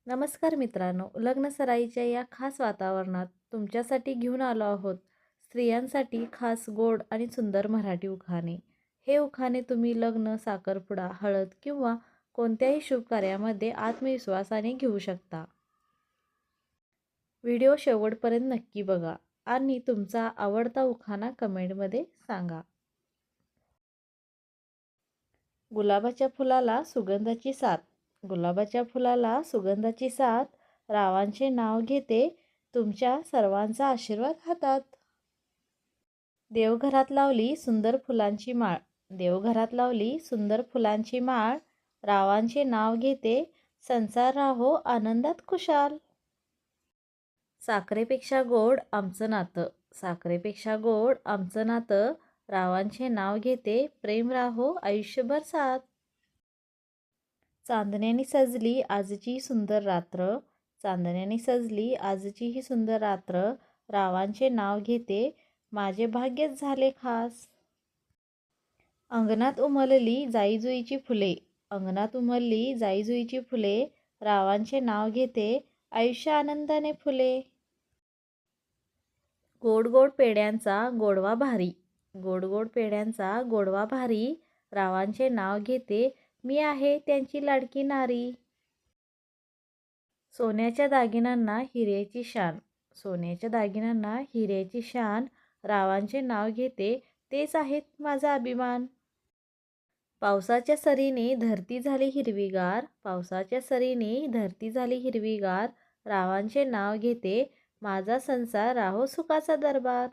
नमस्कार मित्रांनो, लग्नसराईच्या या खास वातावरणात तुमच्यासाठी घेऊन आलो आहोत स्त्रियांसाठी खास गोड आणि सुंदर मराठी उखाणे. हे उखाणे तुम्ही लग्न, साखरपुडा, हळद किंवा कोणत्याही शुभ कार्यामध्ये आत्मविश्वासाने घेऊ शकता. व्हिडिओ शेवटपर्यंत नक्की बघा आणि तुमचा आवडता उखाणा कमेंटमध्ये सांगा. गुलाबाच्या फुलाला सुगंधाची साथ, गुलाबाच्या फुलाला सुगंधाची साथ, रावांचे नाव घेते तुमच्या सर्वांचा आशीर्वाद हातात. देवघरात लावली सुंदर फुलांची माळ, देवघरात लावली सुंदर फुलांची माळ, रावांचे नाव घेते संसार राहो आनंदात खुशाल. साखरेपेक्षा गोड आमचं नातं, साखरेपेक्षा गोड आमचं नातं, रावांचे नाव घेते प्रेम राहो आयुष्यभर साथ. चांदण्याने सजली आजची सुंदर रात्र, चांदण्याने सजली आजची ही सुंदर रात्र, रावांचे नाव घेते माझे भाग्यच झाले खास. अंगणात उमलली जाईजुईची फुले, अंगणात उमलली जाईजुईची फुले, रावांचे नाव घेते आयुष्य आनंदाने फुले. गोड गोड पेढ्यांचा गोडवा भारी, गोड गोड पेढ्यांचा गोडवा भारी, रावांचे नाव घेते मी आहे त्यांची लाडकी नारी. सोन्याच्या दागिन्यांना हिऱ्याची शान, सोन्याच्या दागिन्यांना हिऱ्याची शान, रावांचे नाव घेते तेच आहेत माझा अभिमान. पावसाच्या सरीने धरती झाली हिरवीगार, पावसाच्या सरीने धरती झाली हिरवीगार, रावांचे नाव घेते माझा संसार राहो सुखाचा दरबार.